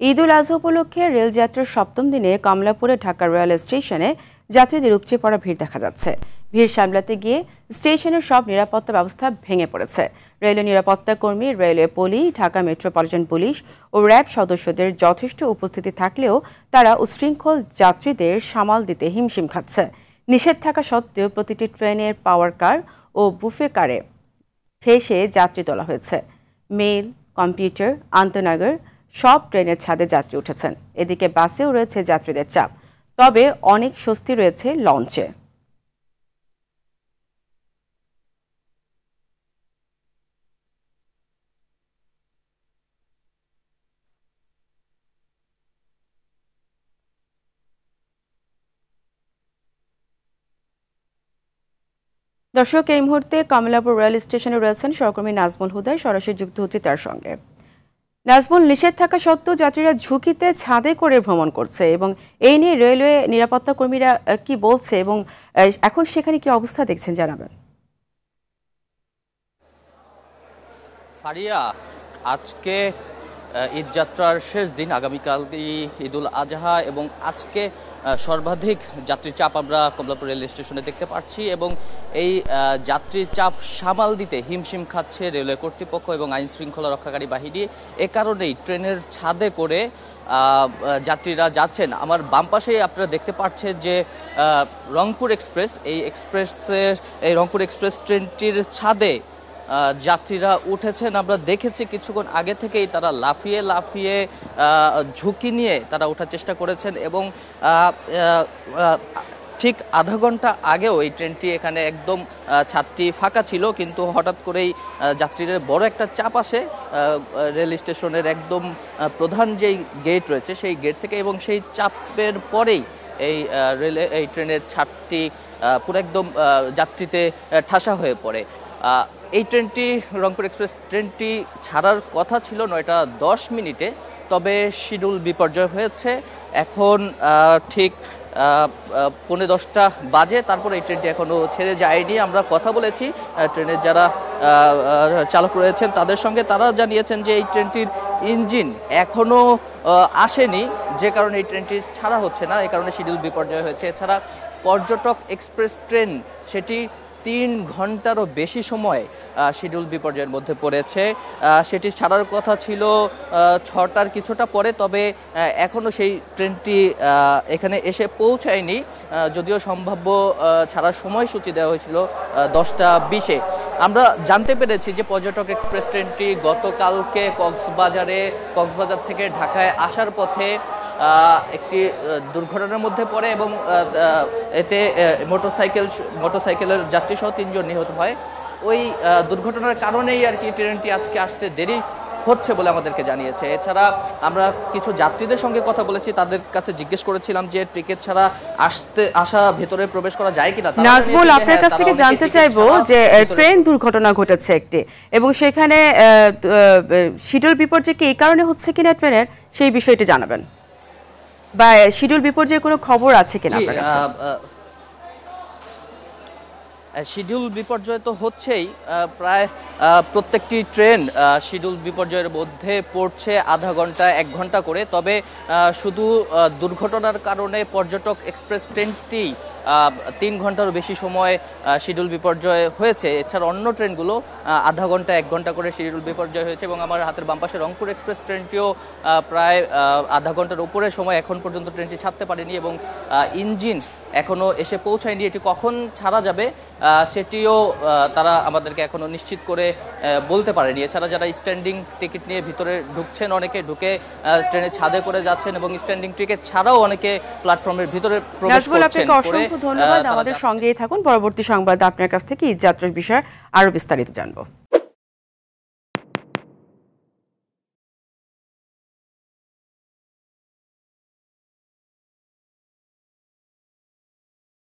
ঈদুল আজহা উপলক্ষে রেলযাত্রার সপ্তম দিনে কমলাপুরে ঢাকা রেল স্টেশনে যাত্রীদের উপচে পড়া ভিড় দেখা যাচ্ছে। ভিড় সামলাতে গিয়ে স্টেশনের সব নিরাপত্তা ব্যবস্থা ভেঙে পড়েছে। রেলওয়ে নিরাপত্তা কর্মী, railway police, Dhaka metropolitan police ও র্যাব সদস্যদের যথেষ্ট উপস্থিতি থাকলেও তারা উচ্ছৃঙ্খল যাত্রীদের সামাল দিতে হিমশিম খাচ্ছে। নিষেধ থাকা সত্ত্বেও প্রতিটি ট্রেনের পাওয়ার কার ও বুফে কারে ঠেসে যাত্রী তোলা হয়েছে। মেল, কম্পিউটার, আন্তনগর সব ট্রেনের ছাদে যাত্রী উঠেছেন। এদিকে বাসেও রয়েছে যাত্রীদের চাপ, তবে অনেক স্বস্তি রয়েছে লঞ্চে। দর্শক, এই মুহূর্তে কমলাপুর রেল স্টেশনে রয়েছেন সহকর্মী নাজমুল হুদা, সরাসরি যুক্ত হচ্ছে তার সঙ্গে। নাজমুল, নিষেধ থাকা সত্ত্বেও যাত্রীরা ঝুঁকিতে ছাদে করে ভ্রমণ করছে এবং এই নিয়ে রেলওয়ে নিরাপত্তা কর্মীরা কি বলছে এবং এখন সেখানে কি অবস্থা দেখছেন জানাবেন। ফারিয়া, আজকে ঈদ যাত্রার শেষ দিন, আগামীকাল ঈদুল আজহা এবং আজকে সর্বাধিক যাত্রী চাপ আমরা কমলাপুর রেল স্টেশনে দেখতে পাচ্ছি এবং এই যাত্রী চাপ সামাল দিতে হিমশিম খাচ্ছে রেলওয়ে কর্তৃপক্ষ এবং আইন শৃঙ্খলা রক্ষাকারী বাহিনী। এ কারণেই ট্রেনের ছাদে করে যাত্রীরা যাচ্ছেন। আমার বাম পাশে আপনারা দেখতে পাচ্ছেন যে রংপুর এক্সপ্রেস, এই রংপুর এক্সপ্রেস ট্রেনটির ছাদে যাত্রীরা উঠেছেন। আমরা দেখেছি কিছুক্ষণ আগে থেকেই তারা লাফিয়ে লাফিয়ে ঝুঁকি নিয়ে তারা ওঠার চেষ্টা করেছেন এবং ঠিক আধা ঘন্টা আগেও এই ট্রেনটি এখানে একদম ছাদটি ফাঁকা ছিল, কিন্তু হঠাৎ করেই যাত্রীদের বড় একটা চাপ আসে রেল স্টেশনের একদম প্রধান যেই গেট রয়েছে সেই গেট থেকে, এবং সেই চাপের পরেই এই ট্রেনের ছাদটি পুরো একদম যাত্রীতে ঠাসা হয়ে পড়ে। এই ট্রেনটি, রংপুর এক্সপ্রেস ট্রেনটি ছাড়ার কথা ছিল 9টা 10 মিনিটে, তবে শিডিউল বিপর্যয় হয়েছে। এখন ঠিক 9:45 বাজে, তারপর এই ট্রেনটি এখনও ছেড়ে যায়নি। আমরা কথা বলেছি ট্রেনের যারা চালক রয়েছেন তাদের সঙ্গে, তারা জানিয়েছেন যে এই ট্রেনটির ইঞ্জিন এখনও আসেনি, যে কারণে এই ট্রেনটি ছাড়া হচ্ছে না, এই কারণে শিডিউল বিপর্যয় হয়েছে। এছাড়া পর্যটক এক্সপ্রেস ট্রেন, সেটি 3 ঘন্টারও বেশি সময় শিডিউল বিপর্যয়ের মধ্যে পড়েছে। সেটি ছাড়ার কথা ছিল 6টার কিছুটা পরে, তবে এখনও সেই ট্রেনটি এখানে এসে পৌঁছায়নি, যদিও সম্ভাব্য ছাড়ার সময়সূচি দেওয়া হয়েছিল 10টা 20-এ। আমরা জানতে পেরেছি যে পর্যটক এক্সপ্রেস ট্রেনটি গতকালকে কক্সবাজার থেকে ঢাকায় আসার পথে একটি দুর্ঘটনার মধ্যে পড়ে এবং এতে মোটরসাইকেলের যাত্রী সহ 3 জন নিহত হয়। ওই দুর্ঘটনার কারণেই আর কি ট্রেনটি আজকে আসতে দেরি হচ্ছে বলে আমাদেরকে জানিয়েছে। এছাড়া আমরা কিছু যাত্রীদের সঙ্গে কথা বলেছি, তাদের কাছে জিজ্ঞেস করেছিলাম যে টিকিট ছাড়া আসা ভেতরে প্রবেশ করা যায় কিনা। নাজমুল, আপনার কাছ থেকে জানতে চাইবো যে ট্রেন দুর্ঘটনা ঘটেছে একটি, এবং সেখানে শিডিউল বিপর্যয় কি এই কারণে হচ্ছে কিনা ট্রেনের, সেই বিষয়টি জানাবেন, বা শিডিউল বিপর্যয়ের কোনো খবর আছে কিনা আপনার কাছে? শিডিউল বিপর্যয় তো হচ্ছেই, প্রায় প্রত্যেকটি ট্রেন শিডিউল বিপর্যয়ের মধ্যে পড়ছে আধা ঘন্টা 1 ঘন্টা করে। তবে শুধু দুর্ঘটনার কারণে পর্যটক এক্সপ্রেস ট্রেনটি 3 ঘন্টারও বেশি সময় শিডিউল বিপর্যয় হয়েছে। এছাড়া অন্য ট্রেনগুলো আধা ঘন্টা 1 ঘন্টা করে শিডিউল বিপর্যয় হয়েছে, এবং আমার হাতের বাম পাশে রংপুর এক্সপ্রেস ট্রেনটিও প্রায় আধা ঘন্টার উপরে সময় এখন পর্যন্ত ট্রেনটি ছাড়তে পারেনি, এবং ইঞ্জিন এখনও এসে পৌঁছায়নি। এটি কখন ছাড়া যাবে সেটিও তারা আমাদেরকে এখনও নিশ্চিত করে বলতে পারেনি। এছাড়া যারা স্ট্যান্ডিং টিকিট নিয়ে ভিতরে ঢুকছেন, অনেকে ঢুকে ট্রেনের ছাদে করে যাচ্ছেন, এবং স্ট্যান্ডিং টিকিট ছাড়াও অনেকে প্ল্যাটফর্মের ভিতরে প্রবেশ করছেন। অসংখ্য ধন্যবাদ, আমাদের সঙ্গেই থাকুন। পরবর্তী সংবাদ আপনার কাছ থেকে ঈদ যাত্রার বিষয়ে আরো বিস্তারিত জানবো।